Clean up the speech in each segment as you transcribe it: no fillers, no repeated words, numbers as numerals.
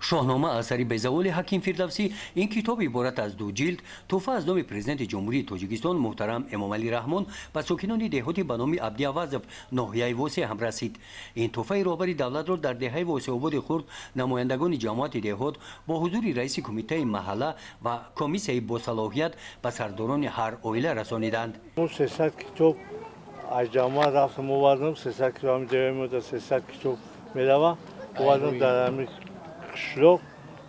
شاهنامه اثری بیزاول حکیم فردوسی این کتاب عبارت از دو جلد تحفه از نام پرزیدنت جمهوری تاجیکستان محترم امام علی رحمان به ساکنان دهاتی به نام عبدی اوازف ناحیه واسع هم رسید. این تحفه رهبری دولت را در دهه واسع آباد خرد نمایندگان جماعت دهات با حضور رئیس کمیته محله و کمیسیون با صلاحیت به سرداران هر عائله رسانیدند. 300 کتاب از جماعت رفتم آوردم 300 کتاب می‌دهیم 300 کتاب می‌دهیم آوردم در همین قشلوق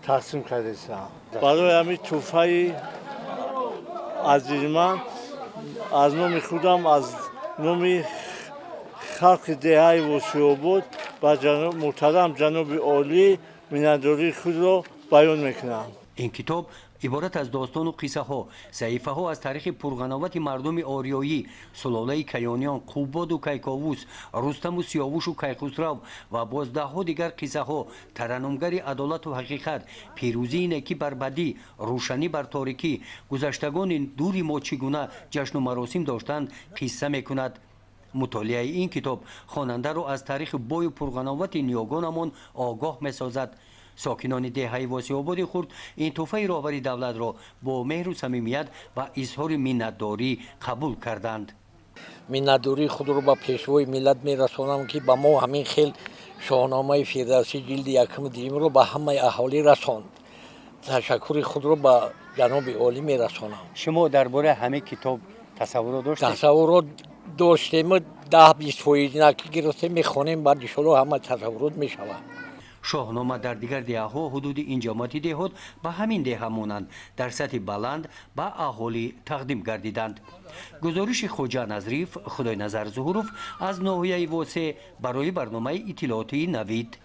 تقسیم کردم. برای همین توفای عزیز من از نام خودم از نام خلق دهه واسع بود با جناب محترم جناب عالی میnnتداری خود را بیان میکنم. این کتاب عبارت از داستان و قصه ها، صحیفه ها از تاریخ پرغناوت مردم آریایی، سلاله کیانیان، قوباد و کیکاووس، رستم و سیاوش و کیخسرو و باز ده ها دیگر قصه ها، ترنمگر عدالت و حقیقت، پیروزی نیکی بر بدی، روشنی بر تاریکی، گذشتگان دوری ما چگونه جشن و مراسم داشتند قصه میکند. مطالعه این کتاب خواننده را از تاریخ بای و پرغناوت نیاگانمان آگاه می‌سازد. ساکنان دهه واسع آباد خرد این تحفه رهبری دولت را با مهر و صمیمیت و اظهار منتداری قبول کردند. منتداری خود را به پیشوای ملت می‌رسانم که به ما همین خیل شاهنامه فردوسی جلد یکم دیگه را به همه اهالی رساند. تشکر خود را به جناب عالی می‌رسانم. شما درباره همه کتاب تصور داشتید؟ تصور داشتیم 10-20 فایده گرفته می‌خوانیم بعد ان شاءالله همه تصورات می‌شود. شاهنامه در دیگر دهه‌ها حدود این جماعت دهات به همین دهه مانند در سطح بلند به اهالی تقدیم گردیدند. گزارش خوجا نظریف خدای نظر ظهورов از ناحیه واسع برای برنامه اطلاعاتی نوید.